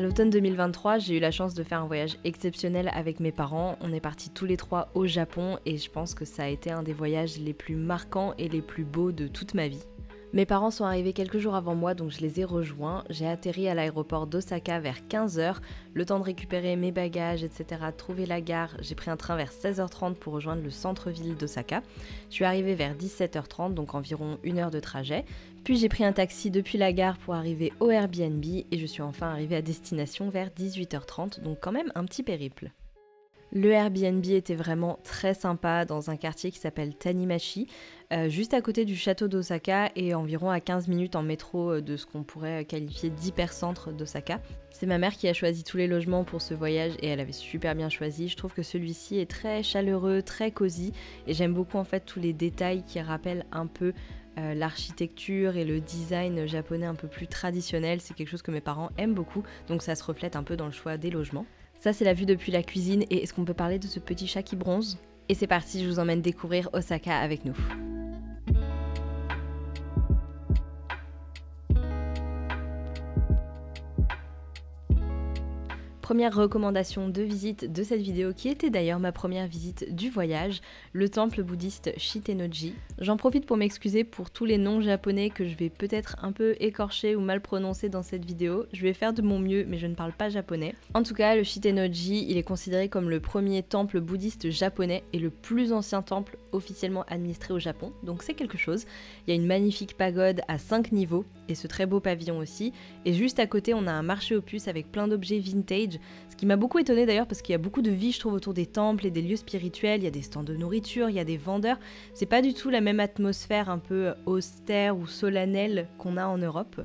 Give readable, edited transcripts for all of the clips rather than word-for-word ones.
l'automne 2023, j'ai eu la chance de faire un voyage exceptionnel avec mes parents. On est partis tous les trois au Japon et je pense que ça a été un des voyages les plus marquants et les plus beaux de toute ma vie. Mes parents sont arrivés quelques jours avant moi, donc je les ai rejoints. J'ai atterri à l'aéroport d'Osaka vers 15h, le temps de récupérer mes bagages, etc., de trouver la gare. J'ai pris un train vers 16h30 pour rejoindre le centre-ville d'Osaka. Je suis arrivée vers 17h30, donc environ 1 heure de trajet. Puis j'ai pris un taxi depuis la gare pour arriver au Airbnb et je suis enfin arrivée à destination vers 18h30, donc quand même un petit périple. Le Airbnb était vraiment très sympa dans un quartier qui s'appelle Tanimachi, juste à côté du château d'Osaka et environ à 15 minutes en métro de ce qu'on pourrait qualifier d'hypercentre d'Osaka. C'est ma mère qui a choisi tous les logements pour ce voyage et elle avait super bien choisi. Je trouve que celui-ci est très chaleureux, très cosy et j'aime beaucoup en fait tous les détails qui rappellent un peu l'architecture et le design japonais un peu plus traditionnel. C'est quelque chose que mes parents aiment beaucoup, donc ça se reflète un peu dans le choix des logements. Ça c'est la vue depuis la cuisine et est-ce qu'on peut parler de ce petit chat qui bronze ? Et c'est parti, je vous emmène découvrir Osaka avec nous. Première recommandation de visite de cette vidéo qui était d'ailleurs ma première visite du voyage, le temple bouddhiste Shitennoji. J'en profite pour m'excuser pour tous les noms japonais que je vais peut-être un peu écorcher ou mal prononcer dans cette vidéo. Je vais faire de mon mieux mais je ne parle pas japonais. En tout cas, le Shitennoji, il est considéré comme le premier temple bouddhiste japonais et le plus ancien temple officiellement administré au Japon, donc c'est quelque chose. Il y a une magnifique pagode à 5 niveaux et ce très beau pavillon aussi. Et juste à côté, on a un marché aux puces avec plein d'objets vintage. Ce qui m'a beaucoup étonnée d'ailleurs parce qu'il y a beaucoup de vie je trouve autour des temples et des lieux spirituels, il y a des stands de nourriture, il y a des vendeurs, c'est pas du tout la même atmosphère un peu austère ou solennelle qu'on a en Europe.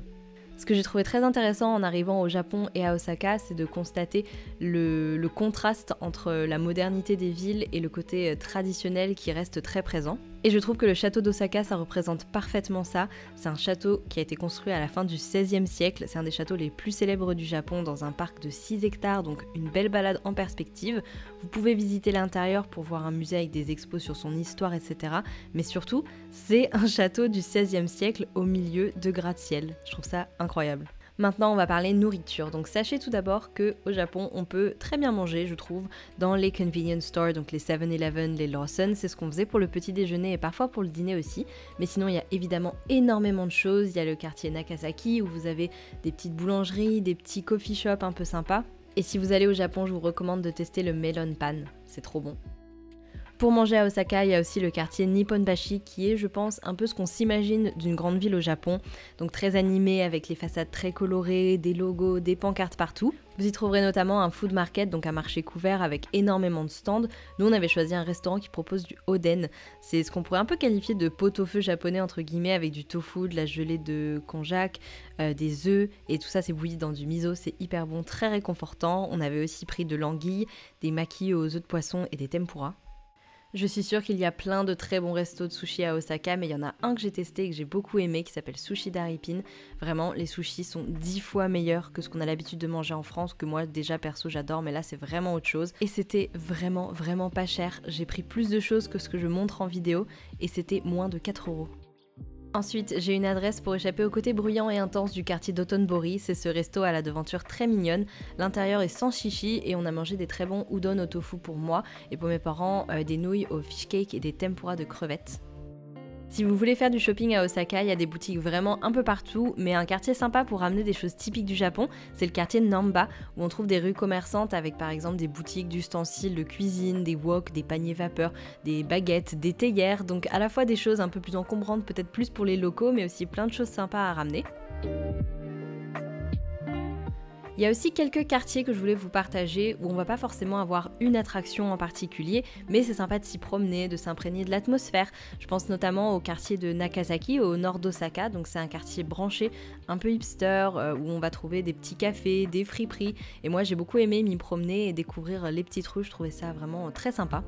Ce que j'ai trouvé très intéressant en arrivant au Japon et à Osaka, c'est de constater le contraste entre la modernité des villes et le côté traditionnel qui reste très présent. Et je trouve que le château d'Osaka, ça représente parfaitement ça. C'est un château qui a été construit à la fin du XVIe siècle. C'est un des châteaux les plus célèbres du Japon dans un parc de 6 hectares, donc une belle balade en perspective. Vous pouvez visiter l'intérieur pour voir un musée avec des expos sur son histoire, etc. Mais surtout, c'est un château du XVIe siècle au milieu de gratte-ciel. Je trouve ça incroyable. Maintenant, on va parler nourriture. Donc sachez tout d'abord qu'au Japon, on peut très bien manger, je trouve, dans les convenience stores, donc les 7-Eleven, les Lawson. C'est ce qu'on faisait pour le petit déjeuner et parfois pour le dîner aussi. Mais sinon, il y a évidemment énormément de choses. Il y a le quartier Nakasaki où vous avez des petites boulangeries, des petits coffee shops un peu sympas. Et si vous allez au Japon, je vous recommande de tester le melon pan. C'est trop bon. Pour manger à Osaka, il y a aussi le quartier Nipponbashi qui est, je pense, un peu ce qu'on s'imagine d'une grande ville au Japon. Donc très animé avec les façades très colorées, des logos, des pancartes partout. Vous y trouverez notamment un food market, donc un marché couvert avec énormément de stands. Nous, on avait choisi un restaurant qui propose du oden. C'est ce qu'on pourrait un peu qualifier de pot-au-feu japonais, entre guillemets, avec du tofu, de la gelée de konjac, des œufs, et tout ça c'est bouilli dans du miso. C'est hyper bon, très réconfortant. On avait aussi pris de l'anguille, des makis aux œufs de poisson et des tempura. Je suis sûre qu'il y a plein de très bons restos de sushi à Osaka, mais il y en a un que j'ai testé et que j'ai beaucoup aimé qui s'appelle Sushi Daripin. Vraiment, les sushis sont 10 fois meilleurs que ce qu'on a l'habitude de manger en France, que moi déjà perso j'adore, mais là c'est vraiment autre chose. Et c'était vraiment pas cher. J'ai pris plus de choses que ce que je montre en vidéo et c'était moins de 4 €. Ensuite, j'ai une adresse pour échapper au côté bruyant et intense du quartier d'Otonbori. C'est ce resto à la devanture très mignonne. L'intérieur est sans chichi et on a mangé des très bons udon au tofu pour moi et pour mes parents, des nouilles au fish cake et des tempura de crevettes. Si vous voulez faire du shopping à Osaka, il y a des boutiques vraiment un peu partout, mais un quartier sympa pour ramener des choses typiques du Japon, c'est le quartier Namba, où on trouve des rues commerçantes avec par exemple des boutiques d'ustensiles de cuisine, des wok, des paniers vapeur, des baguettes, des théières, donc à la fois des choses un peu plus encombrantes, peut-être plus pour les locaux, mais aussi plein de choses sympas à ramener. Il y a aussi quelques quartiers que je voulais vous partager où on va pas forcément avoir une attraction en particulier, mais c'est sympa de s'y promener, de s'imprégner de l'atmosphère. Je pense notamment au quartier de Nakasaki au nord d'Osaka, donc c'est un quartier branché, un peu hipster, où on va trouver des petits cafés, des friperies, et moi j'ai beaucoup aimé m'y promener et découvrir les petites rues, je trouvais ça vraiment très sympa.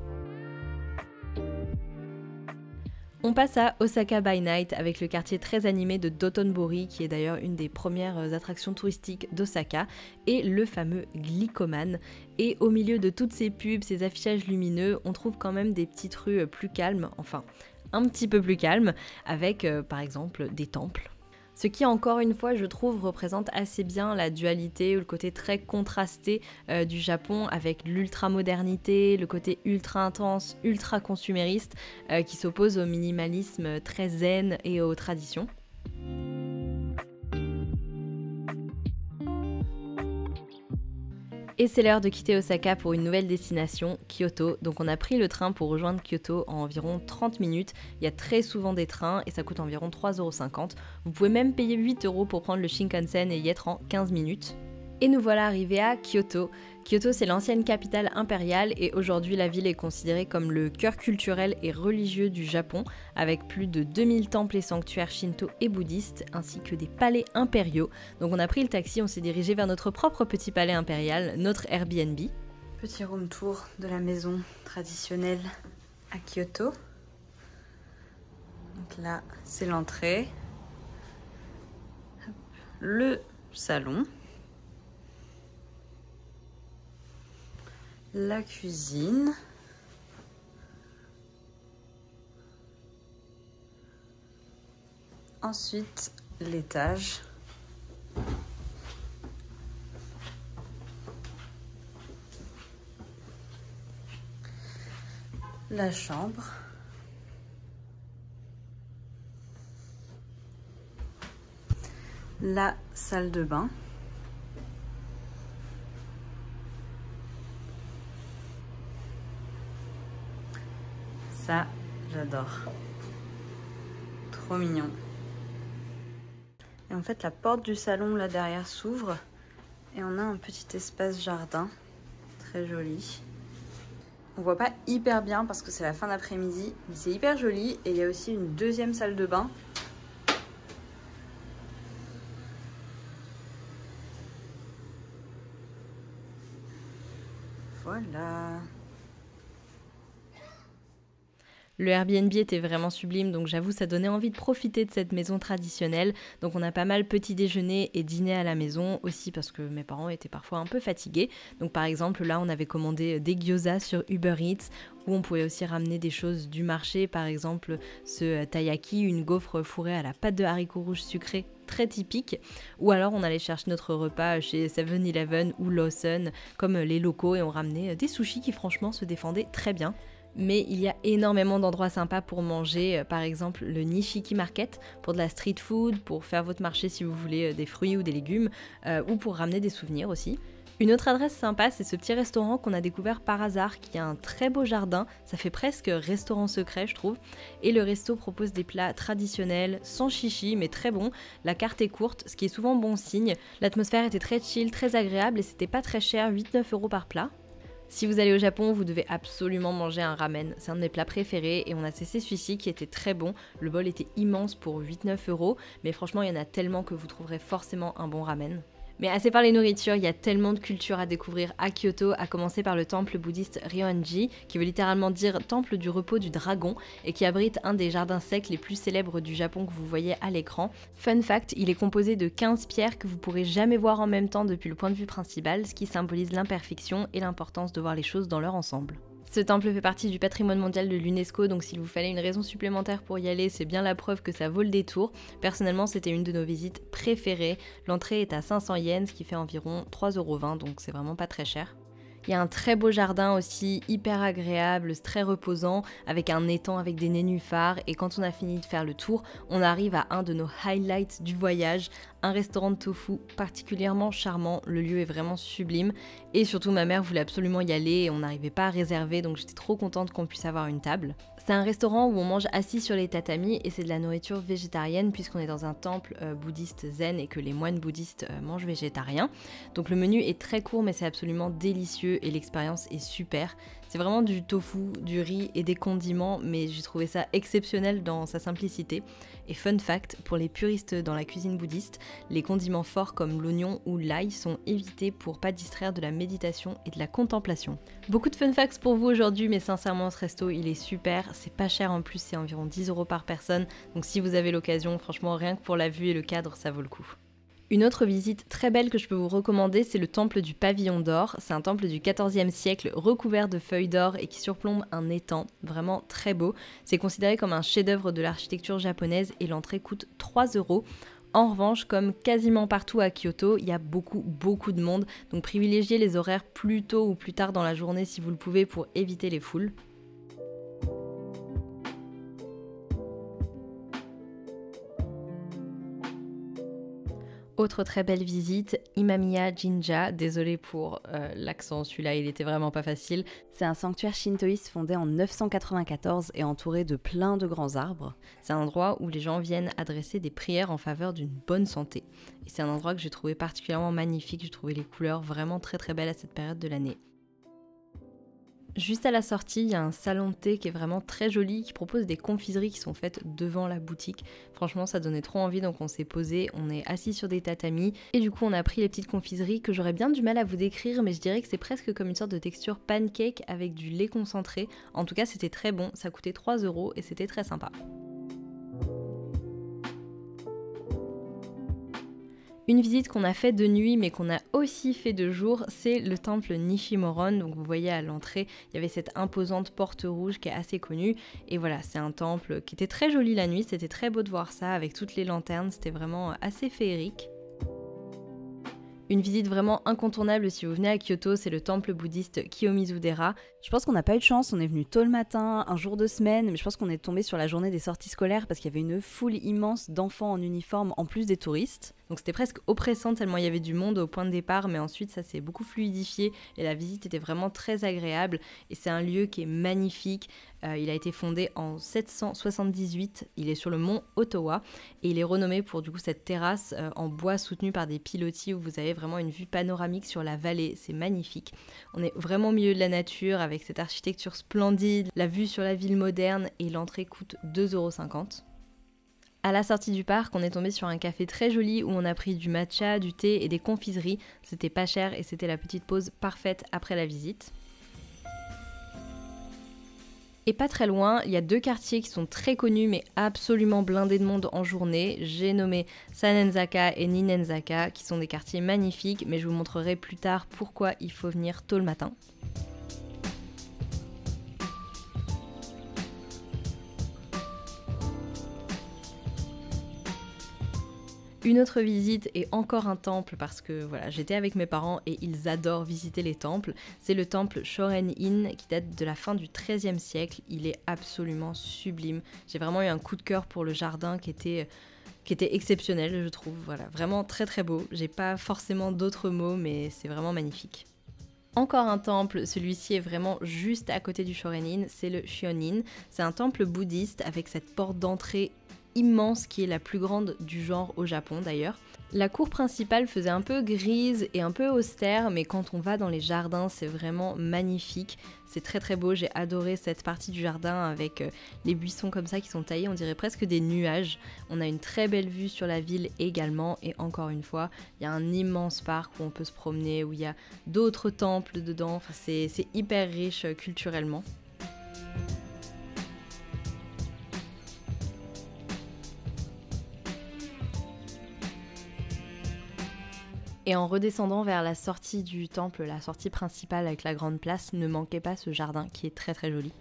On passe à Osaka by Night avec le quartier très animé de Dotonbori qui est d'ailleurs une des premières attractions touristiques d'Osaka et le fameux Glicoman. Et au milieu de toutes ces pubs, ces affichages lumineux, on trouve quand même des petites rues plus calmes, enfin un petit peu plus calmes, avec par exemple des temples. Ce qui, encore une fois, je trouve, représente assez bien la dualité ou le côté très contrasté du Japon avec l'ultra-modernité, le côté ultra-intense, ultra-consumériste qui s'oppose au minimalisme très zen et aux traditions. Et c'est l'heure de quitter Osaka pour une nouvelle destination, Kyoto. Donc on a pris le train pour rejoindre Kyoto en environ 30 minutes. Il y a très souvent des trains et ça coûte environ 3,50 €. Vous pouvez même payer 8 € pour prendre le Shinkansen et y être en 15 minutes. Et nous voilà arrivés à Kyoto. Kyoto, c'est l'ancienne capitale impériale et aujourd'hui la ville est considérée comme le cœur culturel et religieux du Japon, avec plus de 2000 temples et sanctuaires shinto et bouddhistes, ainsi que des palais impériaux. Donc on a pris le taxi, on s'est dirigé vers notre propre petit palais impérial, notre Airbnb. Petit room tour de la maison traditionnelle à Kyoto. Donc là, c'est l'entrée. Le salon. La cuisine. Ensuite, l'étage. La chambre. La salle de bain. Ça, j'adore. Trop mignon. Et en fait, la porte du salon là derrière s'ouvre et on a un petit espace jardin très joli. On voit pas hyper bien parce que c'est la fin d'après-midi, mais c'est hyper joli. Et il y a aussi une deuxième salle de bain. Voilà. Le Airbnb était vraiment sublime, donc j'avoue ça donnait envie de profiter de cette maison traditionnelle. Donc on a pas mal petit déjeuner et dîner à la maison, aussi parce que mes parents étaient parfois un peu fatigués. Donc par exemple là on avait commandé des gyoza sur Uber Eats, où on pouvait aussi ramener des choses du marché, par exemple ce taiyaki, une gaufre fourrée à la pâte de haricots rouges sucrés très typique, ou alors on allait chercher notre repas chez 7-Eleven ou Lawson comme les locaux et on ramenait des sushis qui franchement se défendaient très bien. Mais il y a énormément d'endroits sympas pour manger, par exemple le Nishiki Market pour de la street food, pour faire votre marché si vous voulez des fruits ou des légumes, ou pour ramener des souvenirs aussi. Une autre adresse sympa, c'est ce petit restaurant qu'on a découvert par hasard, qui a un très beau jardin, ça fait presque restaurant secret je trouve, et le resto propose des plats traditionnels, sans chichi, mais très bons. La carte est courte, ce qui est souvent bon signe, l'atmosphère était très chill, très agréable et c'était pas très cher, 8-9 € par plat. Si vous allez au Japon, vous devez absolument manger un ramen, c'est un de mes plats préférés et on a testé celui-ci qui était très bon. Le bol était immense pour 8-9 €, mais franchement il y en a tellement que vous trouverez forcément un bon ramen. Mais assez parlé nourriture, il y a tellement de cultures à découvrir à Kyoto, à commencer par le temple bouddhiste Ryoanji, qui veut littéralement dire temple du repos du dragon, et qui abrite un des jardins secs les plus célèbres du Japon que vous voyez à l'écran. Fun fact, il est composé de 15 pierres que vous pourrez jamais voir en même temps depuis le point de vue principal, ce qui symbolise l'imperfection et l'importance de voir les choses dans leur ensemble. Ce temple fait partie du patrimoine mondial de l'UNESCO, donc s'il vous fallait une raison supplémentaire pour y aller, c'est bien la preuve que ça vaut le détour. Personnellement, c'était une de nos visites préférées. L'entrée est à 500 yens, ce qui fait environ 3,20 €, donc c'est vraiment pas très cher. Il y a un très beau jardin aussi, hyper agréable, très reposant, avec un étang avec des nénuphars. Et quand on a fini de faire le tour, on arrive à un de nos highlights du voyage, un restaurant de tofu particulièrement charmant. Le lieu est vraiment sublime. Et surtout, ma mère voulait absolument y aller et on n'arrivait pas à réserver, donc j'étais trop contente qu'on puisse avoir une table. C'est un restaurant où on mange assis sur les tatamis et c'est de la nourriture végétarienne puisqu'on est dans un temple bouddhiste zen et que les moines bouddhistes mangent végétarien. Donc le menu est très court mais c'est absolument délicieux et l'expérience est super. C'est vraiment du tofu, du riz et des condiments, mais j'ai trouvé ça exceptionnel dans sa simplicité. Et fun fact, pour les puristes dans la cuisine bouddhiste, les condiments forts comme l'oignon ou l'ail sont évités pour pas distraire de la méditation et de la contemplation. Beaucoup de fun facts pour vous aujourd'hui, mais sincèrement ce resto il est super, c'est pas cher en plus, c'est environ 10 € par personne, donc si vous avez l'occasion, franchement rien que pour la vue et le cadre, ça vaut le coup. Une autre visite très belle que je peux vous recommander, c'est le temple du Pavillon d'Or. C'est un temple du XIVe siècle recouvert de feuilles d'or et qui surplombe un étang. Vraiment très beau. C'est considéré comme un chef-d'œuvre de l'architecture japonaise et l'entrée coûte 3 €. En revanche, comme quasiment partout à Kyoto, il y a beaucoup de monde, donc privilégiez les horaires plus tôt ou plus tard dans la journée si vous le pouvez pour éviter les foules. Autre très belle visite, Imamiya Jinja, désolée pour l'accent, celui-là il était vraiment pas facile. C'est un sanctuaire shintoïste fondé en 994 et entouré de plein de grands arbres. C'est un endroit où les gens viennent adresser des prières en faveur d'une bonne santé. Et c'est un endroit que j'ai trouvé particulièrement magnifique, j'ai trouvé les couleurs vraiment très belles à cette période de l'année. Juste à la sortie, il y a un salon de thé qui est vraiment très joli, qui propose des confiseries qui sont faites devant la boutique. Franchement, ça donnait trop envie, donc on s'est posé, on est assis sur des tatamis, et du coup on a pris les petites confiseries que j'aurais bien du mal à vous décrire, mais je dirais que c'est presque comme une sorte de texture pancake avec du lait concentré. En tout cas, c'était très bon, ça coûtait 3 € et c'était très sympa. Une visite qu'on a fait de nuit mais qu'on a aussi fait de jour, c'est le temple Nishimoron. Donc vous voyez à l'entrée, il y avait cette imposante porte rouge qui est assez connue. Et voilà, c'est un temple qui était très joli la nuit, c'était très beau de voir ça avec toutes les lanternes, c'était vraiment assez féerique. Une visite vraiment incontournable si vous venez à Kyoto, c'est le temple bouddhiste Kiyomizu-dera. Je pense qu'on n'a pas eu de chance, on est venu tôt le matin, un jour de semaine, mais je pense qu'on est tombé sur la journée des sorties scolaires parce qu'il y avait une foule immense d'enfants en uniforme en plus des touristes. Donc c'était presque oppressant tellement il y avait du monde au point de départ, mais ensuite ça s'est beaucoup fluidifié et la visite était vraiment très agréable. Et c'est un lieu qui est magnifique. Il a été fondé en 778, il est sur le mont Otowa et il est renommé pour du coup cette terrasse en bois soutenue par des pilotis où vous avez vraiment une vue panoramique sur la vallée, c'est magnifique. On est vraiment au milieu de la nature avec cette architecture splendide, la vue sur la ville moderne et l'entrée coûte 2,50 €. À la sortie du parc, on est tombé sur un café très joli où on a pris du matcha, du thé et des confiseries. C'était pas cher et c'était la petite pause parfaite après la visite. Et pas très loin, il y a deux quartiers qui sont très connus mais absolument blindés de monde en journée. J'ai nommé Sanenzaka et Ninenzaka qui sont des quartiers magnifiques, mais je vous montrerai plus tard pourquoi il faut venir tôt le matin. Une autre visite et encore un temple parce que voilà, j'étais avec mes parents et ils adorent visiter les temples. C'est le temple Shoren-in qui date de la fin du XIIIe siècle. Il est absolument sublime. J'ai vraiment eu un coup de cœur pour le jardin qui était exceptionnel, je trouve. Voilà, vraiment très beau. J'ai pas forcément d'autres mots, mais c'est vraiment magnifique. Encore un temple, celui-ci est vraiment juste à côté du Shoren-in, c'est le Shion-in. C'est un temple bouddhiste avec cette porte d'entrée immense qui est la plus grande du genre au Japon d'ailleurs. La cour principale faisait un peu grise et un peu austère, mais quand on va dans les jardins, c'est vraiment magnifique. C'est très beau, j'ai adoré cette partie du jardin avec les buissons comme ça qui sont taillés, on dirait presque des nuages. On a une très belle vue sur la ville également et encore une fois, il y a un immense parc où on peut se promener, où il y a d'autres temples dedans, enfin, c'est hyper riche culturellement. Et en redescendant vers la sortie du temple, la sortie principale avec la grande place, ne manquez pas ce jardin qui est très joli.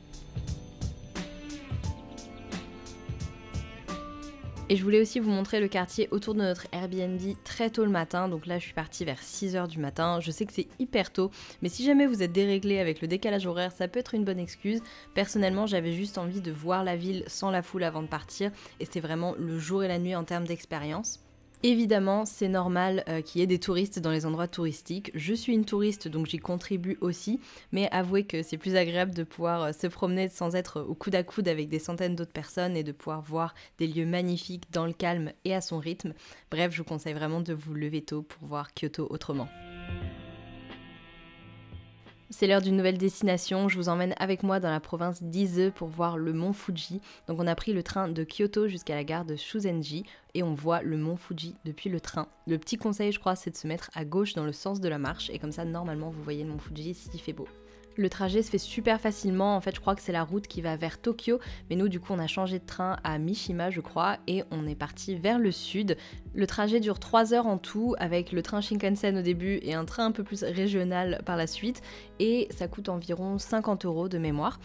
Et je voulais aussi vous montrer le quartier autour de notre Airbnb très tôt le matin. Donc là, je suis partie vers 6 h du matin. Je sais que c'est hyper tôt, mais si jamais vous êtes déréglé avec le décalage horaire, ça peut être une bonne excuse. Personnellement, j'avais juste envie de voir la ville sans la foule avant de partir. Et c'était vraiment le jour et la nuit en termes d'expérience. Évidemment, c'est normal qu'il y ait des touristes dans les endroits touristiques. Je suis une touriste, donc j'y contribue aussi. Mais avouez que c'est plus agréable de pouvoir se promener sans être au coude à coude avec des centaines d'autres personnes et de pouvoir voir des lieux magnifiques dans le calme et à son rythme. Bref, je vous conseille vraiment de vous lever tôt pour voir Kyoto autrement. C'est l'heure d'une nouvelle destination, je vous emmène avec moi dans la province d'Ise pour voir le mont Fuji. Donc on a pris le train de Kyoto jusqu'à la gare de Shuzenji et on voit le mont Fuji depuis le train. Le petit conseil je crois c'est de se mettre à gauche dans le sens de la marche et comme ça normalement vous voyez le mont Fuji s'il fait beau. Le trajet se fait super facilement, en fait je crois que c'est la route qui va vers Tokyo, mais nous du coup on a changé de train à Mishima je crois et on est parti vers le sud. Le trajet dure 3 heures en tout avec le train Shinkansen au début et un train un peu plus régional par la suite et ça coûte environ 50 € de mémoire.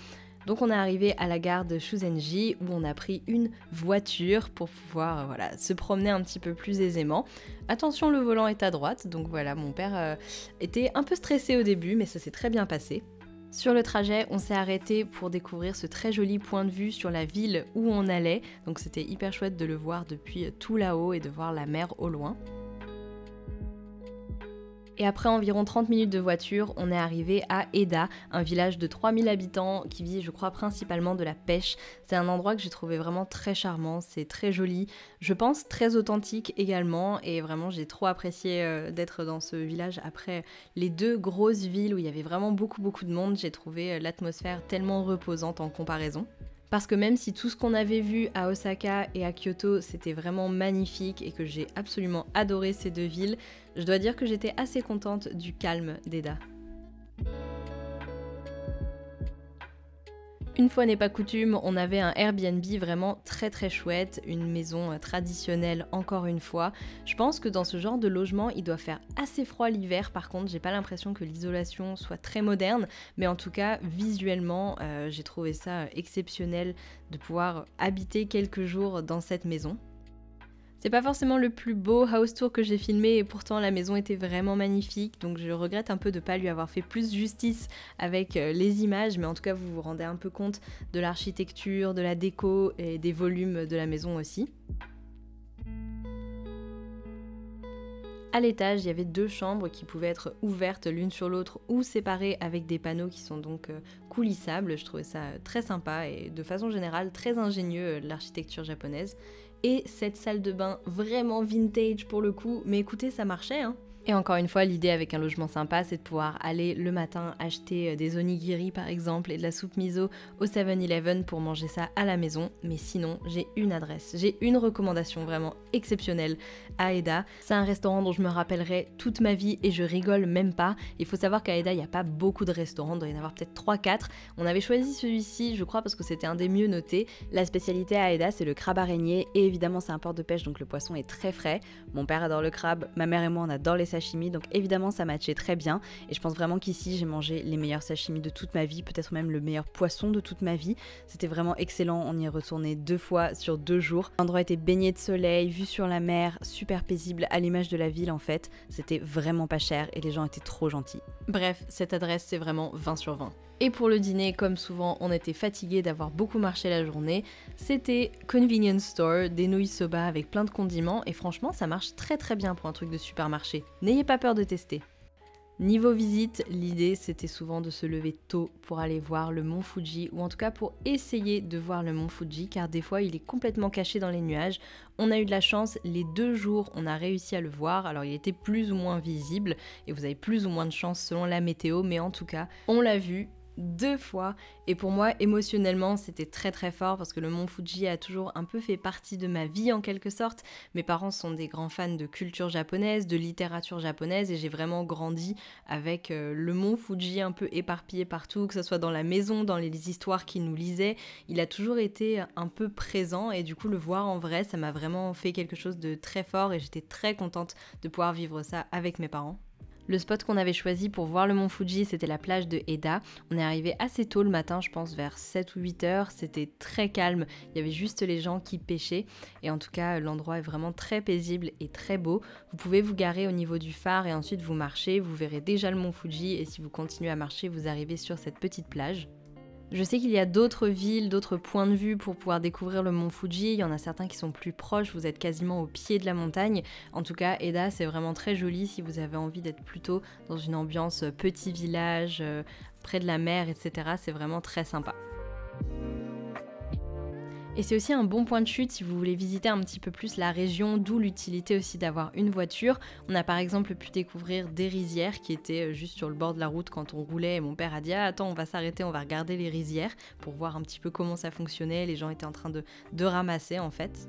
Donc on est arrivé à la gare de Shuzenji où on a pris une voiture pour pouvoir voilà, se promener un petit peu plus aisément. Attention, le volant est à droite, donc voilà, mon père était un peu stressé au début, mais ça s'est très bien passé. Sur le trajet, on s'est arrêté pour découvrir ce très joli point de vue sur la ville où on allait, donc c'était hyper chouette de le voir depuis tout là-haut et de voir la mer au loin. Et après environ 30 minutes de voiture, on est arrivé à Eda, un village de 3000 habitants qui vit, je crois, principalement de la pêche. C'est un endroit que j'ai trouvé vraiment très charmant, c'est très joli, je pense très authentique également, et vraiment j'ai trop apprécié d'être dans ce village. Après les deux grosses villes où il y avait vraiment beaucoup de monde, j'ai trouvé l'atmosphère tellement reposante en comparaison. Parce que même si tout ce qu'on avait vu à Osaka et à Kyoto c'était vraiment magnifique et que j'ai absolument adoré ces deux villes, je dois dire que j'étais assez contente du calme d'Eda. Une fois n'est pas coutume, on avait un Airbnb vraiment très chouette, une maison traditionnelle encore une fois. Je pense que dans ce genre de logement, il doit faire assez froid l'hiver, par contre j'ai pas l'impression que l'isolation soit très moderne, mais en tout cas visuellement j'ai trouvé ça exceptionnel de pouvoir habiter quelques jours dans cette maison. C'est pas forcément le plus beau house tour que j'ai filmé et pourtant la maison était vraiment magnifique, donc je regrette un peu de pas lui avoir fait plus justice avec les images, mais en tout cas vous vous rendez un peu compte de l'architecture, de la déco et des volumes de la maison aussi. À l'étage, il y avait deux chambres qui pouvaient être ouvertes l'une sur l'autre ou séparées avec des panneaux qui sont donc coulissables. Je trouvais ça très sympa et de façon générale très ingénieux l'architecture japonaise. Et cette salle de bain vraiment vintage pour le coup, mais écoutez, ça marchait hein. Et encore une fois, l'idée avec un logement sympa, c'est de pouvoir aller le matin acheter des onigiri par exemple et de la soupe miso au 7-Eleven pour manger ça à la maison. Mais sinon, j'ai une adresse, j'ai une recommandation vraiment exceptionnelle à Eda. C'est un restaurant dont je me rappellerai toute ma vie et je rigole même pas. Il faut savoir qu'à Eda, il n'y a pas beaucoup de restaurants, il doit y en avoir peut-être 3-4. On avait choisi celui-ci, je crois, parce que c'était un des mieux notés. La spécialité à Eda, c'est le crabe araignée et évidemment, c'est un port de pêche donc le poisson est très frais. Mon père adore le crabe, ma mère et moi, on adore les sashimi, donc évidemment ça matchait très bien et je pense vraiment qu'ici j'ai mangé les meilleurs sashimi de toute ma vie, peut-être même le meilleur poisson de toute ma vie. C'était vraiment excellent, on y est retourné 2 fois sur 2 jours. L'endroit était baigné de soleil, vue sur la mer, super paisible à l'image de la ville en fait. C'était vraiment pas cher et les gens étaient trop gentils. Bref, cette adresse c'est vraiment 20 sur 20. Et pour le dîner, comme souvent, on était fatigué d'avoir beaucoup marché la journée. C'était convenience store, des nouilles soba avec plein de condiments et franchement, ça marche très bien pour un truc de supermarché. N'ayez pas peur de tester. Niveau visite, l'idée c'était souvent de se lever tôt pour aller voir le mont Fuji ou en tout cas pour essayer de voir le mont Fuji car des fois il est complètement caché dans les nuages. On a eu de la chance, les 2 jours on a réussi à le voir, alors il était plus ou moins visible et vous avez plus ou moins de chance selon la météo mais en tout cas on l'a vu 2 fois et pour moi émotionnellement c'était très fort parce que le mont Fuji a toujours un peu fait partie de ma vie en quelque sorte. Mes parents sont des grands fans de culture japonaise, de littérature japonaise et j'ai vraiment grandi avec le mont Fuji un peu éparpillé partout, que ce soit dans la maison, dans les histoires qu'ils nous lisaient. Il a toujours été un peu présent et du coup le voir en vrai ça m'a vraiment fait quelque chose de très fort et j'étais très contente de pouvoir vivre ça avec mes parents. Le spot qu'on avait choisi pour voir le mont Fuji, c'était la plage de Eda. On est arrivé assez tôt le matin, je pense vers 7 ou 8 heures. C'était très calme, il y avait juste les gens qui pêchaient. Et en tout cas, l'endroit est vraiment très paisible et très beau. Vous pouvez vous garer au niveau du phare et ensuite vous marchez. Vous verrez déjà le mont Fuji et si vous continuez à marcher, vous arrivez sur cette petite plage. Je sais qu'il y a d'autres villes, d'autres points de vue pour pouvoir découvrir le mont Fuji. Il y en a certains qui sont plus proches, vous êtes quasiment au pied de la montagne. En tout cas, Eda, c'est vraiment très joli si vous avez envie d'être plutôt dans une ambiance petit village, près de la mer, etc. C'est vraiment très sympa. Et c'est aussi un bon point de chute si vous voulez visiter un petit peu plus la région, d'où l'utilité aussi d'avoir une voiture. On a par exemple pu découvrir des rizières qui étaient juste sur le bord de la route quand on roulait et mon père a dit « Ah, attends, on va s'arrêter, on va regarder les rizières » pour voir un petit peu comment ça fonctionnait, les gens étaient en train de ramasser en fait.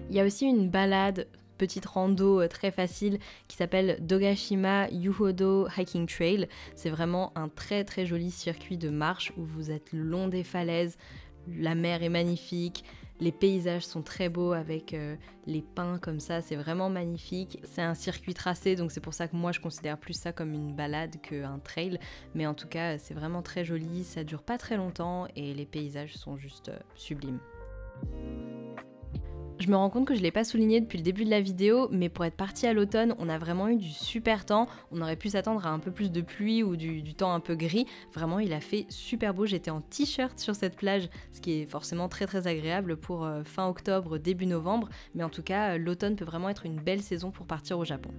Il y a aussi une balade, petite rando très facile qui s'appelle Dogashima Yuhodo Hiking Trail. C'est vraiment un très joli circuit de marche où vous êtes le long des falaises. La mer est magnifique, Les paysages sont très beaux avec les pins comme ça, c'est vraiment magnifique. C'est un circuit tracé, donc c'est pour ça que moi je considère plus ça comme une balade qu'un trail. Mais en tout cas, c'est vraiment très joli, ça dure pas très longtemps et les paysages sont juste sublimes. Je me rends compte que je ne l'ai pas souligné depuis le début de la vidéo, mais pour être parti à l'automne, on a vraiment eu du super temps. On aurait pu s'attendre à un peu plus de pluie ou du temps un peu gris. Vraiment, il a fait super beau. J'étais en t-shirt sur cette plage, ce qui est forcément très très agréable pour fin octobre, début novembre. Mais en tout cas, l'automne peut vraiment être une belle saison pour partir au Japon.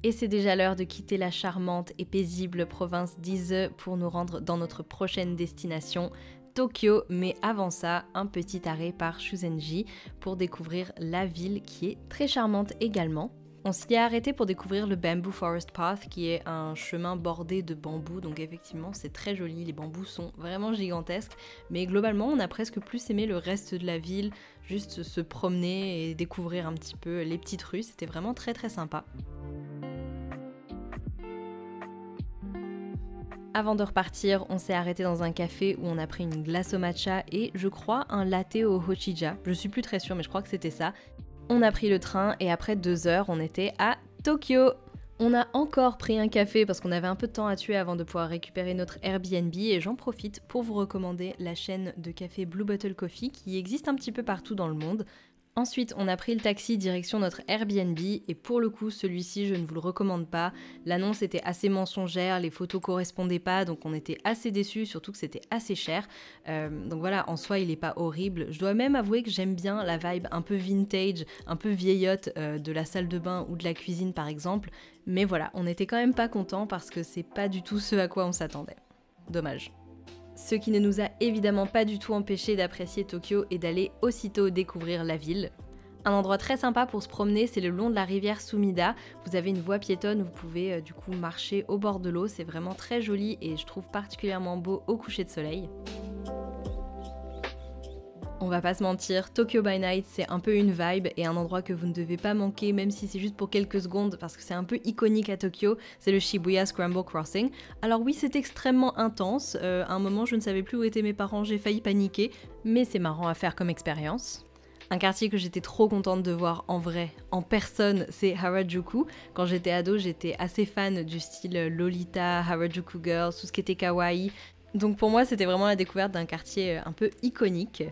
Et c'est déjà l'heure de quitter la charmante et paisible province d'Ise pour nous rendre dans notre prochaine destination, Tokyo. Mais avant ça, un petit arrêt par Shuzenji pour découvrir la ville qui est très charmante également. On s'y est arrêté pour découvrir le Bamboo Forest Path qui est un chemin bordé de bambous, donc effectivement c'est très joli, les bambous sont vraiment gigantesques, mais globalement on a presque plus aimé le reste de la ville, juste se promener et découvrir un petit peu les petites rues, c'était vraiment très très sympa. Avant de repartir, on s'est arrêté dans un café où on a pris une glace au matcha et je crois un latte au hochija, je suis plus très sûre mais je crois que c'était ça. On a pris le train et après 2 heures, on était à Tokyo. On a encore pris un café parce qu'on avait un peu de temps à tuer avant de pouvoir récupérer notre Airbnb et j'en profite pour vous recommander la chaîne de café Blue Bottle Coffee qui existe un petit peu partout dans le monde. Ensuite, on a pris le taxi direction notre Airbnb et pour le coup, celui-ci, je ne vous le recommande pas. L'annonce était assez mensongère, les photos correspondaient pas, donc on était assez déçus, surtout que c'était assez cher. Donc voilà, en soi, il est pas horrible. Je dois même avouer que j'aime bien la vibe un peu vintage, un peu vieillotte de la salle de bain ou de la cuisine par exemple. Mais voilà, on était quand même pas contents parce que c'est pas du tout ce à quoi on s'attendait. Dommage. Ce qui ne nous a évidemment pas du tout empêché d'apprécier Tokyo et d'aller aussitôt découvrir la ville. Un endroit très sympa pour se promener, c'est le long de la rivière Sumida. Vous avez une voie piétonne où vous pouvez du coup marcher au bord de l'eau, c'est vraiment très joli et je trouve particulièrement beau au coucher de soleil. On va pas se mentir, Tokyo by Night c'est un peu une vibe et un endroit que vous ne devez pas manquer même si c'est juste pour quelques secondes parce que c'est un peu iconique à Tokyo, c'est le Shibuya Scramble Crossing. Alors oui c'est extrêmement intense, à un moment je ne savais plus où étaient mes parents, j'ai failli paniquer, mais c'est marrant à faire comme expérience. Un quartier que j'étais trop contente de voir en vrai, en personne, c'est Harajuku. Quand j'étais ado, j'étais assez fan du style Lolita, Harajuku Girls, tout ce qui était kawaii. Donc pour moi c'était vraiment la découverte d'un quartier un peu iconique.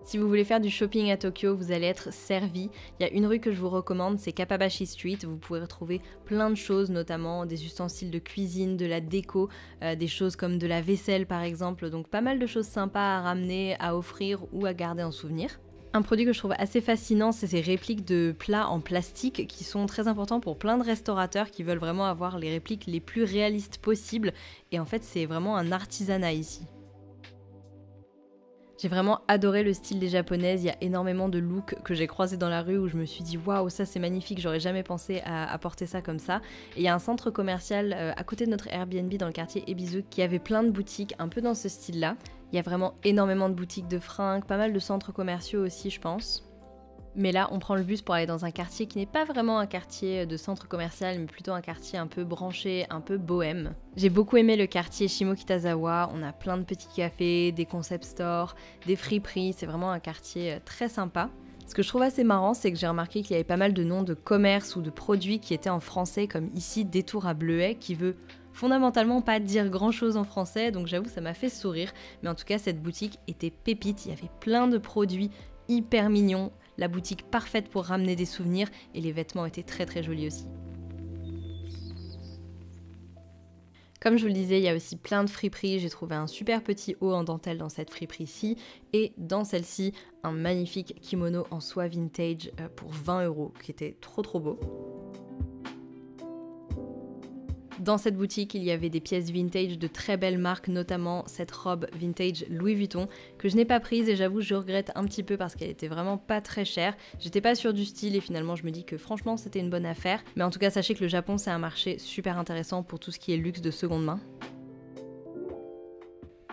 Si vous voulez faire du shopping à Tokyo, vous allez être servi. Il y a une rue que je vous recommande, c'est Kappabashi Street. Vous pouvez retrouver plein de choses, notamment des ustensiles de cuisine, de la déco, des choses comme de la vaisselle par exemple. Donc pas mal de choses sympas à ramener, à offrir ou à garder en souvenir. Un produit que je trouve assez fascinant, c'est ces répliques de plats en plastique qui sont très importants pour plein de restaurateurs qui veulent vraiment avoir les répliques les plus réalistes possibles. Et en fait, c'est vraiment un artisanat ici. J'ai vraiment adoré le style des japonaises, il y a énormément de looks que j'ai croisés dans la rue où je me suis dit waouh ça c'est magnifique, j'aurais jamais pensé à porter ça comme ça. Et il y a un centre commercial à côté de notre Airbnb dans le quartier Ebisu qui avait plein de boutiques un peu dans ce style là. Il y a vraiment énormément de boutiques de fringues, pas mal de centres commerciaux aussi je pense. Mais là, on prend le bus pour aller dans un quartier qui n'est pas vraiment un quartier de centre commercial, mais plutôt un quartier un peu branché, un peu bohème. J'ai beaucoup aimé le quartier Shimokitazawa, on a plein de petits cafés, des concept stores, des friperies, c'est vraiment un quartier très sympa. Ce que je trouve assez marrant, c'est que j'ai remarqué qu'il y avait pas mal de noms de commerces ou de produits qui étaient en français, comme ici Détour à Bleuet, qui veut fondamentalement pas dire grand chose en français, donc j'avoue ça m'a fait sourire. Mais en tout cas, cette boutique était pépite, il y avait plein de produits hyper mignons. La boutique parfaite pour ramener des souvenirs et les vêtements étaient très très jolis aussi. Comme je vous le disais, il y a aussi plein de friperies. J'ai trouvé un super petit haut en dentelle dans cette friperie-ci et dans celle-ci, un magnifique kimono en soie vintage pour 20 € qui était trop trop beau. Dans cette boutique, il y avait des pièces vintage de très belles marques, notamment cette robe vintage Louis Vuitton que je n'ai pas prise et j'avoue je regrette un petit peu parce qu'elle était vraiment pas très chère. J'étais pas sûre du style et finalement je me dis que franchement c'était une bonne affaire. Mais en tout cas sachez que le Japon c'est un marché super intéressant pour tout ce qui est luxe de seconde main.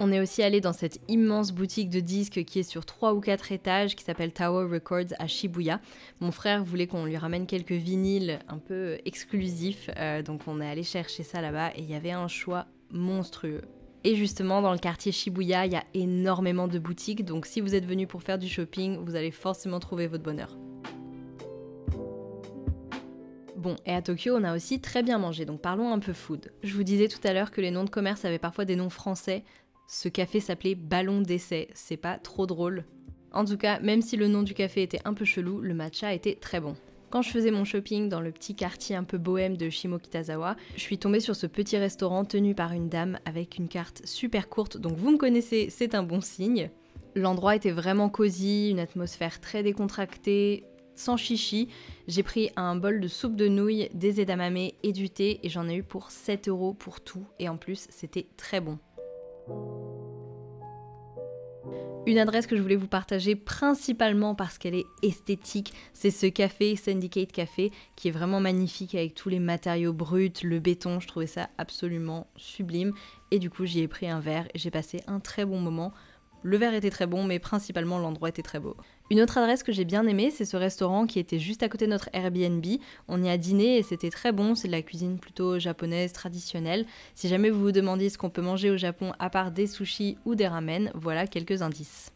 On est aussi allé dans cette immense boutique de disques qui est sur 3 ou 4 étages qui s'appelle Tower Records à Shibuya. Mon frère voulait qu'on lui ramène quelques vinyles un peu exclusifs, donc on est allé chercher ça là-bas et il y avait un choix monstrueux. Et justement, dans le quartier Shibuya, il y a énormément de boutiques, donc si vous êtes venu pour faire du shopping, vous allez forcément trouver votre bonheur. Bon, et à Tokyo, on a aussi très bien mangé, donc parlons un peu food. Je vous disais tout à l'heure que les noms de commerce avaient parfois des noms français. Ce café s'appelait Ballon d'essai, c'est pas trop drôle. En tout cas, même si le nom du café était un peu chelou, le matcha était très bon. Quand je faisais mon shopping dans le petit quartier un peu bohème de Shimokitazawa, je suis tombée sur ce petit restaurant tenu par une dame avec une carte super courte, donc vous me connaissez, c'est un bon signe. L'endroit était vraiment cosy, une atmosphère très décontractée, sans chichi. J'ai pris un bol de soupe de nouilles, des edamame et du thé et j'en ai eu pour 7 € pour tout et en plus c'était très bon. Une adresse que je voulais vous partager principalement parce qu'elle est esthétique, c'est ce café, Syndicate Café, qui est vraiment magnifique avec tous les matériaux bruts, le béton, je trouvais ça absolument sublime. Et du coup j'y ai pris un verre et j'ai passé un très bon moment. Le verre était très bon, mais principalement l'endroit était très beau. Une autre adresse que j'ai bien aimée, c'est ce restaurant qui était juste à côté de notre Airbnb. On y a dîné et c'était très bon, c'est de la cuisine plutôt japonaise, traditionnelle. Si jamais vous vous demandiez ce qu'on peut manger au Japon à part des sushis ou des ramen, voilà quelques indices.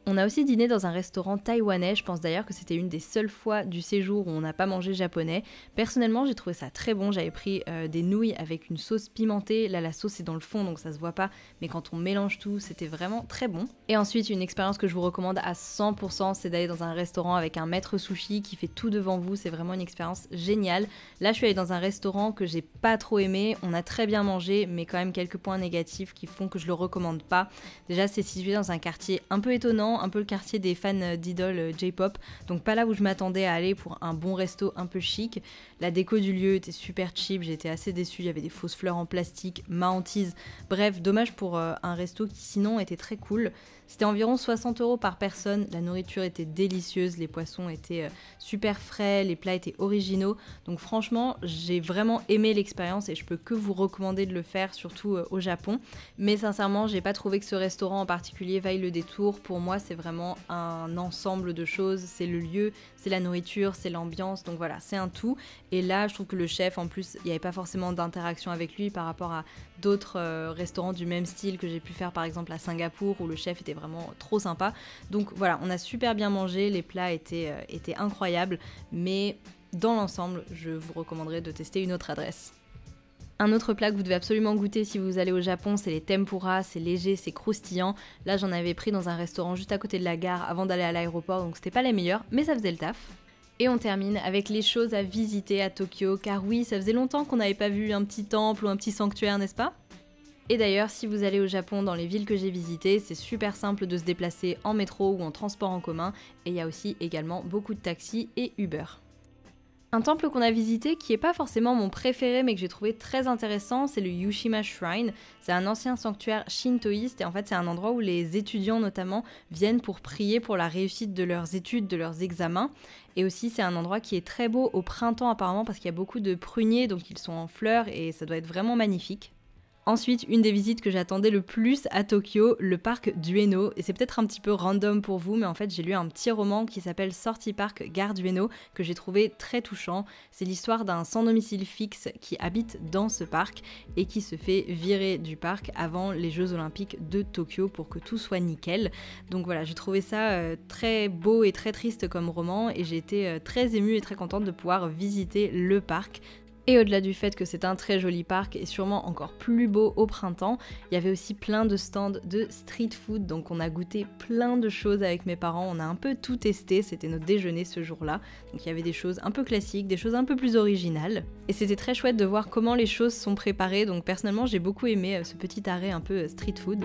On a aussi dîné dans un restaurant taïwanais, je pense d'ailleurs que c'était une des seules fois du séjour où on n'a pas mangé japonais. Personnellement, j'ai trouvé ça très bon, j'avais pris des nouilles avec une sauce pimentée, là la sauce est dans le fond donc ça se voit pas, mais quand on mélange tout, c'était vraiment très bon. Et ensuite, une expérience que je vous recommande à 100%, c'est d'aller dans un restaurant avec un maître sushi qui fait tout devant vous, c'est vraiment une expérience géniale. Là, je suis allée dans un restaurant que j'ai pas trop aimé, on a très bien mangé, mais quand même quelques points négatifs qui font que je le recommande pas. Déjà, c'est situé dans un quartier un peu étonnant, un peu le quartier des fans d'idoles J-pop, donc pas là où je m'attendais à aller pour un bon resto un peu chic. La déco du lieu était super cheap, j'étais assez déçue, il y avait des fausses fleurs en plastique, ma hantise, bref, dommage pour un resto qui sinon était très cool. C'était environ 60 € par personne, la nourriture était délicieuse, les poissons étaient super frais, les plats étaient originaux, donc franchement j'ai vraiment aimé l'expérience et je peux que vous recommander de le faire, surtout au Japon. Mais sincèrement, j'ai pas trouvé que ce restaurant en particulier vaille le détour. Pour moi, c'est vraiment un ensemble de choses, c'est le lieu, c'est la nourriture, c'est l'ambiance, donc voilà, c'est un tout. Et là, je trouve que le chef, en plus, il n'y avait pas forcément d'interaction avec lui par rapport à d'autres restaurants du même style que j'ai pu faire par exemple à Singapour où le chef était vraiment trop sympa. Donc voilà, on a super bien mangé, les plats étaient incroyables, mais dans l'ensemble, je vous recommanderais de tester une autre adresse. Un autre plat que vous devez absolument goûter si vous allez au Japon, c'est les tempura, c'est léger, c'est croustillant. Là, j'en avais pris dans un restaurant juste à côté de la gare avant d'aller à l'aéroport, donc c'était pas les meilleurs, mais ça faisait le taf. Et on termine avec les choses à visiter à Tokyo, car oui, ça faisait longtemps qu'on n'avait pas vu un petit temple ou un petit sanctuaire, n'est-ce pas ? Et d'ailleurs, si vous allez au Japon dans les villes que j'ai visitées, c'est super simple de se déplacer en métro ou en transport en commun, et il y a aussi également beaucoup de taxis et Uber. Un temple qu'on a visité qui n'est pas forcément mon préféré mais que j'ai trouvé très intéressant, c'est le Yushima Shrine. C'est un ancien sanctuaire shintoïste et en fait c'est un endroit où les étudiants notamment viennent pour prier pour la réussite de leurs études, de leurs examens. Et aussi c'est un endroit qui est très beau au printemps apparemment parce qu'il y a beaucoup de pruniers donc ils sont en fleurs et ça doit être vraiment magnifique. Ensuite, une des visites que j'attendais le plus à Tokyo, le parc d'Ueno. Et c'est peut-être un petit peu random pour vous, mais en fait j'ai lu un petit roman qui s'appelle Sortie Park Gare d'Ueno, que j'ai trouvé très touchant. C'est l'histoire d'un sans domicile fixe qui habite dans ce parc et qui se fait virer du parc avant les Jeux Olympiques de Tokyo pour que tout soit nickel. Donc voilà, j'ai trouvé ça très beau et très triste comme roman et j'ai été très émue et très contente de pouvoir visiter le parc. Et au-delà du fait que c'est un très joli parc et sûrement encore plus beau au printemps, il y avait aussi plein de stands de street food, donc on a goûté plein de choses avec mes parents, on a un peu tout testé, c'était notre déjeuner ce jour-là, donc il y avait des choses un peu classiques, des choses un peu plus originales, et c'était très chouette de voir comment les choses sont préparées, donc personnellement j'ai beaucoup aimé ce petit arrêt un peu street food.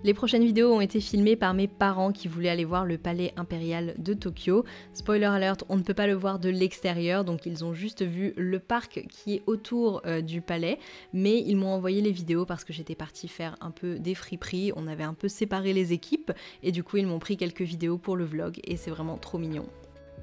Les prochaines vidéos ont été filmées par mes parents qui voulaient aller voir le palais impérial de Tokyo. Spoiler alert, on ne peut pas le voir de l'extérieur, donc ils ont juste vu le parc qui est autour du palais, mais ils m'ont envoyé les vidéos parce que j'étais partie faire un peu des friperies, on avait un peu séparé les équipes, et du coup ils m'ont pris quelques vidéos pour le vlog, et c'est vraiment trop mignon.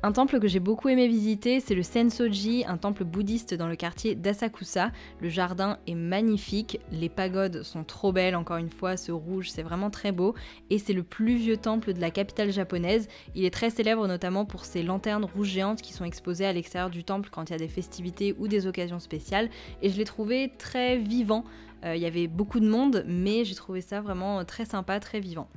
Un temple que j'ai beaucoup aimé visiter, c'est le Sensoji, un temple bouddhiste dans le quartier d'Asakusa. Le jardin est magnifique, les pagodes sont trop belles, encore une fois, ce rouge c'est vraiment très beau, et c'est le plus vieux temple de la capitale japonaise. Il est très célèbre notamment pour ses lanternes rouges géantes qui sont exposées à l'extérieur du temple quand il y a des festivités ou des occasions spéciales, et je l'ai trouvé très vivant. Il y avait beaucoup de monde, mais j'ai trouvé ça vraiment très sympa, très vivant.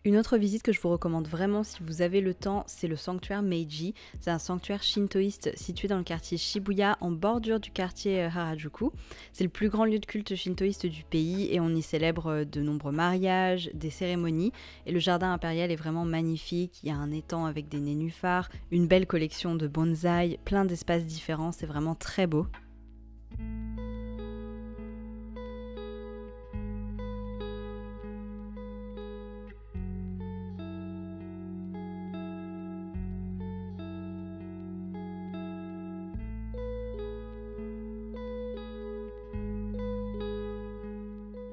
Une autre visite que je vous recommande vraiment si vous avez le temps, c'est le sanctuaire Meiji. C'est un sanctuaire shintoïste situé dans le quartier Shibuya, en bordure du quartier Harajuku. C'est le plus grand lieu de culte shintoïste du pays et on y célèbre de nombreux mariages, des cérémonies. Et le jardin impérial est vraiment magnifique, il y a un étang avec des nénuphars, une belle collection de bonsaïs, plein d'espaces différents, c'est vraiment très beau.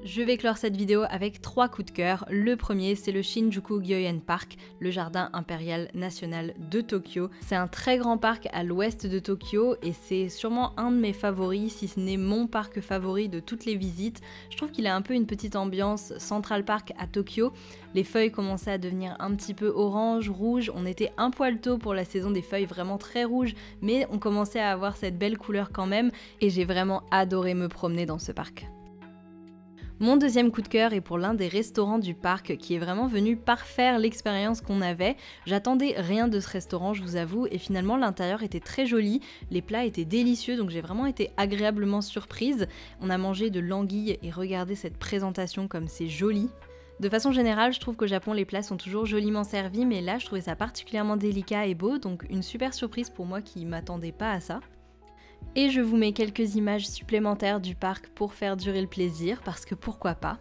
Je vais clore cette vidéo avec 3 coups de cœur. Le premier, c'est le Shinjuku Gyoen Park, le jardin impérial national de Tokyo. C'est un très grand parc à l'ouest de Tokyo et c'est sûrement un de mes favoris, si ce n'est mon parc favori de toutes les visites. Je trouve qu'il a un peu une petite ambiance Central Park à Tokyo. Les feuilles commençaient à devenir un petit peu orange, rouge. On était un poil tôt pour la saison des feuilles vraiment très rouges, mais on commençait à avoir cette belle couleur quand même et j'ai vraiment adoré me promener dans ce parc. Mon deuxième coup de cœur est pour l'un des restaurants du parc qui est vraiment venu parfaire l'expérience qu'on avait. J'attendais rien de ce restaurant, je vous avoue, et finalement l'intérieur était très joli, les plats étaient délicieux, donc j'ai vraiment été agréablement surprise. On a mangé de l'anguille et regardez cette présentation comme c'est joli. De façon générale, je trouve qu'au Japon, les plats sont toujours joliment servis, mais là, je trouvais ça particulièrement délicat et beau, donc une super surprise pour moi qui m'attendais pas à ça. Et je vous mets quelques images supplémentaires du parc pour faire durer le plaisir, parce que pourquoi pas.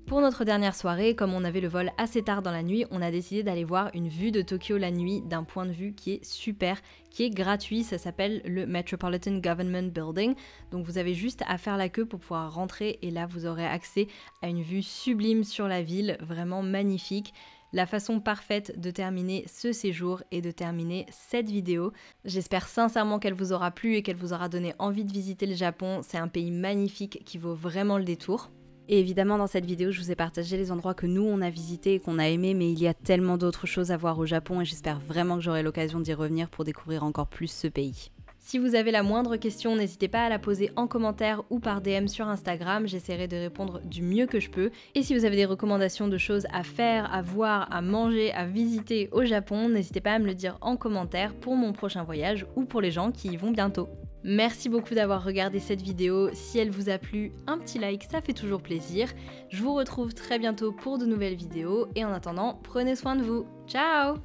Pour notre dernière soirée, comme on avait le vol assez tard dans la nuit, on a décidé d'aller voir une vue de Tokyo la nuit d'un point de vue qui est super, qui est gratuit, ça s'appelle le Metropolitan Government Building. Donc vous avez juste à faire la queue pour pouvoir rentrer et là vous aurez accès à une vue sublime sur la ville, vraiment magnifique. La façon parfaite de terminer ce séjour et de terminer cette vidéo. J'espère sincèrement qu'elle vous aura plu et qu'elle vous aura donné envie de visiter le Japon. C'est un pays magnifique qui vaut vraiment le détour. Et évidemment dans cette vidéo je vous ai partagé les endroits que nous on a visités et qu'on a aimés, mais il y a tellement d'autres choses à voir au Japon et j'espère vraiment que j'aurai l'occasion d'y revenir pour découvrir encore plus ce pays. Si vous avez la moindre question, n'hésitez pas à la poser en commentaire ou par DM sur Instagram, j'essaierai de répondre du mieux que je peux. Et si vous avez des recommandations de choses à faire, à voir, à manger, à visiter au Japon, n'hésitez pas à me le dire en commentaire pour mon prochain voyage ou pour les gens qui y vont bientôt. Merci beaucoup d'avoir regardé cette vidéo, si elle vous a plu, un petit like, ça fait toujours plaisir. Je vous retrouve très bientôt pour de nouvelles vidéos et en attendant, prenez soin de vous. Ciao!